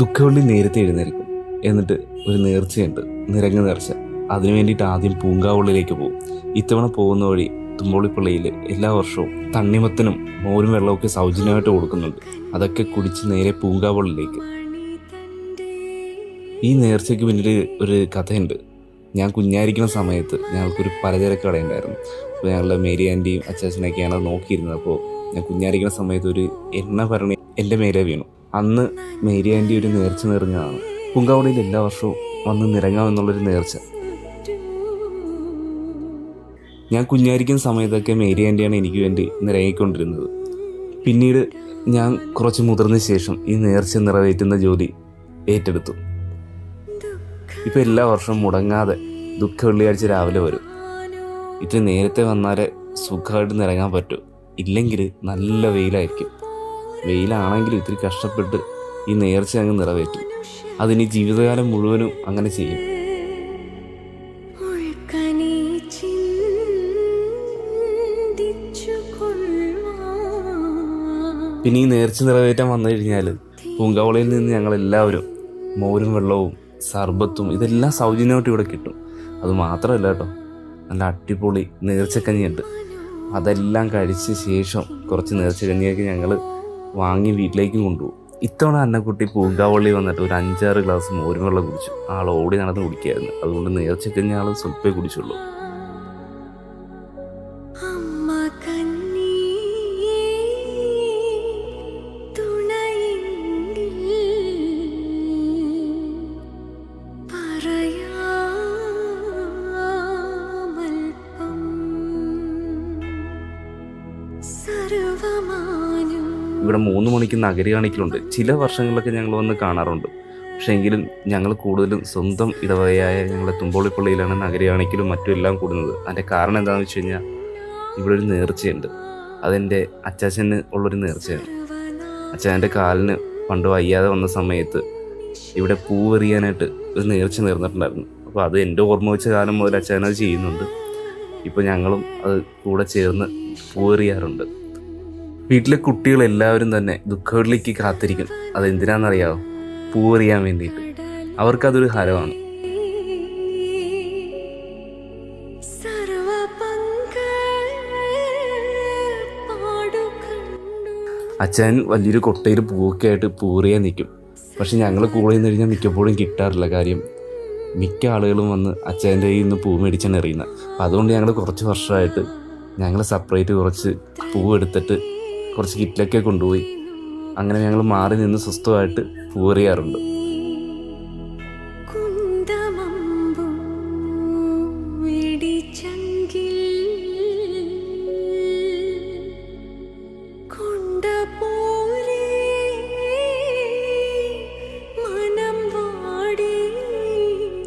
ദുഃഖവെള്ളി നേരത്തെ എഴുന്നേൽക്കും. എന്നിട്ട് ഒരു നേർച്ചയുണ്ട്, നിരങ്ങ് നേർച്ച. അതിനു വേണ്ടിയിട്ട് ആദ്യം പൂങ്കാവള്ളിലേക്ക് പോകും. ഇത്തവണ പോകുന്ന വഴി തുമ്പോളിപ്പള്ളിയിൽ എല്ലാ വർഷവും തണ്ണിമത്തനും മോരും വെള്ളമൊക്കെ സൗജന്യമായിട്ട് കൊടുക്കുന്നുണ്ട്. അതൊക്കെ കുടിച്ച് നേരെ പൂങ്കാവള്ളിലേക്ക്. ഈ നേർച്ചയ്ക്ക് പിന്നിൽ ഒരു കഥയുണ്ട്. ഞാൻ കുഞ്ഞായിരിക്കുന്ന സമയത്ത് ഞങ്ങൾക്കൊരു പലചരക്ക് കടയുണ്ടായിരുന്നു. അപ്പോൾ ഞങ്ങളുടെ മേരി ആൻറ്റിയും അച്ചാച്ചനൊക്കെയാണ് അത് നോക്കിയിരുന്നത്. അപ്പോൾ ഞാൻ കുഞ്ഞായിരിക്കുന്ന സമയത്ത് ഒരു എണ്ണ ഭരണി എൻ്റെ മേലെ വീണു. അന്ന് മേരി ആൻറ്റി ഒരു നേർച്ച നേർന്നതാണ്. പൂങ്കാവളിയിൽ എല്ലാ വർഷവും വന്ന് നിരങ്ങാമെന്നുള്ളൊരു നേർച്ച. ഞാൻ കുഞ്ഞായിരിക്കുന്ന സമയത്തൊക്കെ മേരി ആൻറ്റിയാണ് എനിക്ക് വേണ്ടി നിരങ്ങിക്കൊണ്ടിരുന്നത്. പിന്നീട് ഞാൻ കുറച്ച് മുതിർന്ന ശേഷം ഈ നേർച്ച നിറവേറ്റുന്ന ജോലി ഏറ്റെടുത്തു. ഇപ്പം എല്ലാ വർഷവും മുടങ്ങാതെ ദുഃഖ വെള്ളിയാഴ്ച രാവിലെ വരും. ഇത് നേരത്തെ വന്നാലേ സുഖമായിട്ട് നിരങ്ങാൻ പറ്റൂ. ഇല്ലെങ്കിൽ നല്ല വെയിലായിരിക്കും. വെയിലാണെങ്കിലും ഇത്തിരി കഷ്ടപ്പെട്ട് ഈ നേർച്ച അങ്ങ് നിറവേറ്റും. അതിനി ജീവിതകാലം മുഴുവനും അങ്ങനെ ചെയ്യും. പിന്നെ ഈ നേർച്ച നിറവേറ്റാൻ വന്നു കഴിഞ്ഞാൽ പൂങ്കാവളിയിൽ നിന്ന് ഞങ്ങളെല്ലാവരും മോരും വെള്ളവും സർബത്തും ഇതെല്ലാം സൗജന്യമായിട്ട് ഇവിടെ കിട്ടും. അത് മാത്രമല്ല കേട്ടോ, നല്ല അടിപൊളി നേർച്ചക്കഞ്ഞിയുണ്ട്. അതെല്ലാം കഴിച്ച ശേഷം കുറച്ച് നേർച്ചക്കഞ്ഞിയൊക്കെ ഞങ്ങൾ വാങ്ങി വീട്ടിലേക്ക് കൊണ്ടുപോകും. ഇത്തവണ അന്നക്കുട്ടി പൂങ്കാവള്ളി വന്നിട്ട് ഒരു 5-6 ഗ്ലാസ് മോരും വെള്ളം കുടിച്ചു. ആൾ ഓടി നടന്ന് കുടിക്കുകയായിരുന്നു. അതുകൊണ്ട് നേർച്ചക്കഞ്ഞി ആൾ സ്വൽപ്പേ കുടിച്ചുള്ളൂ. ഇവിടെ 3 മണിക്ക് നഗരി കാണിക്കലുണ്ട്. ചില വർഷങ്ങളിലൊക്കെ ഞങ്ങൾ വന്ന് കാണാറുണ്ട്. പക്ഷേ എങ്കിലും ഞങ്ങൾ കൂടുതലും സ്വന്തം ഇടവകയായ ഞങ്ങളുടെ തുമ്പോളിപ്പള്ളിയിലാണ് നഗരി കാണിക്കലും മറ്റും എല്ലാം കൂടുന്നത്. അതിൻ്റെ കാരണം എന്താണെന്ന് വെച്ച് കഴിഞ്ഞാൽ ഇവിടെ ഒരു നേർച്ചയുണ്ട്. അതെൻ്റെ അച്ചാച്ചന് ഉള്ളൊരു നേർച്ചയാണ്. അച്ചാച്ചൻ്റെ കാലിന് പണ്ട് വയ്യാതെ വന്ന സമയത്ത് ഇവിടെ പൂവെറിയാനായിട്ട് ഒരു നേർച്ച നേർന്നിട്ടുണ്ടായിരുന്നു. അപ്പോൾ അത് എൻ്റെ ഓർമ്മ വെച്ച കാലം മുതൽ അച്ചാച്ചനത് ചെയ്യുന്നുണ്ട്. ഇപ്പോൾ ഞങ്ങളും അത് കൂടെ ചേർന്ന് പൂവെറിയാറുണ്ട്. വീട്ടിലെ കുട്ടികളെല്ലാവരും തന്നെ ദുഃഖവെള്ളിക്ക് കാത്തിരിക്കും. അതെന്തിനാണെന്നറിയാമോ? പൂവെറിയാൻ വേണ്ടിയിട്ട്. അവർക്കതൊരു ഹരമാണ്. അച്ഛൻ വലിയൊരു കൊട്ടയിൽ പൂവൊക്കെ ആയിട്ട് പൂവെറിയാൻ നിൽക്കും. പക്ഷെ ഞങ്ങൾ കൂടെ നിന്ന് കഴിഞ്ഞാൽ മിക്കപ്പോഴും കിട്ടാറില്ല. കാര്യം മിക്ക ആളുകളും വന്ന് അച്ഛൻ്റെ കയ്യിൽ നിന്ന് പൂ മേടിച്ചാണ് എറിയുന്നത്. അപ്പം അതുകൊണ്ട് ഞങ്ങൾ കുറച്ച് വർഷമായിട്ട് ഞങ്ങൾ സെപ്പറേറ്റ് കുറച്ച് പൂവെടുത്തിട്ട് കുറച്ച് കിറ്റിലൊക്കെ കൊണ്ടുപോയി അങ്ങനെ ഞങ്ങൾ മാറി നിന്ന് സ്വസ്ഥമായിട്ട് പൂവെറിയാറുണ്ട്.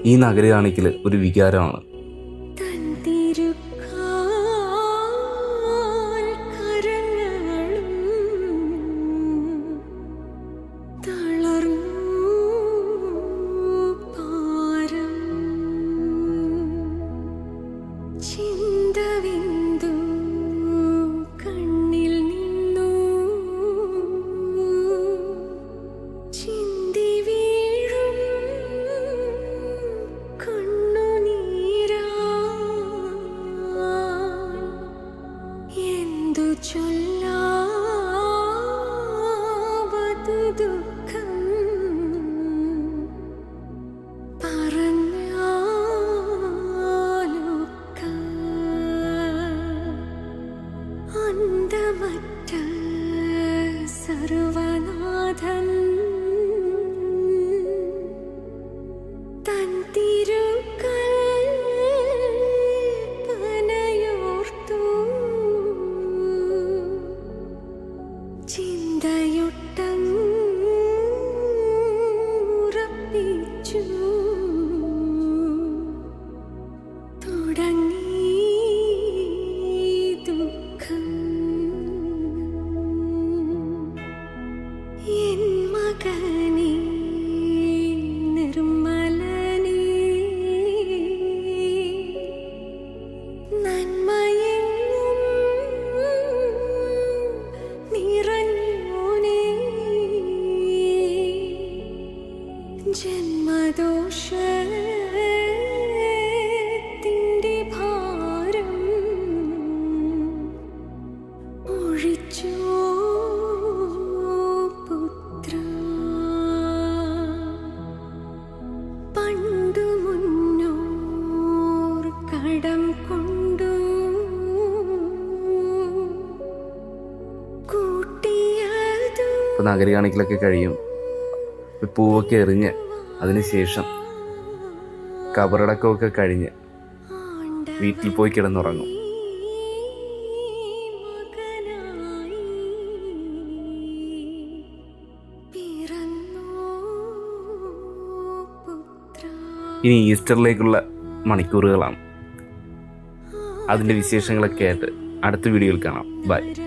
ഈ നഗരി കാണിക്കൽ ഒരു വികാരമാണ്. സർവനാഥൻ തൻ തിരുകൽപ്പനയോർത്തു ചിന്തയൊട്ടങ്ങുറപ്പിച്ചു തുടങ്ങി ദുഃഖം. എൻ മകനേ നിർമ്മലനേ നന്മയെങ്ങും നിറഞ്ഞോനേ ജന്മദോഷത്തിൻ്റെ ഭാരം ഒഴിച്ചോ പുത്ര. പണ്ടു മുന്നോർ കടം കൊണ്ടു കൂട്ടിയതു ഇപ്പോൾ നഗരി കാണിക്കലൊക്കെ കഴിയും. ഇപ്പോൾ പൂവൊക്കെ എറിഞ്ഞ് അതിനുശേഷം കബറടക്കമൊക്കെ കഴിഞ്ഞ് വീട്ടിൽ പോയി കിടന്നുറങ്ങും. മകനായി പിറന്നോ പുത്ര. ഇനി ഈസ്റ്ററിലേക്കുള്ള മണിക്കൂറുകളാണ്. അതിൻ്റെ വിശേഷങ്ങളൊക്കെ ആയിട്ട് അടുത്ത വീഡിയോയിൽ കാണാം. ബൈ.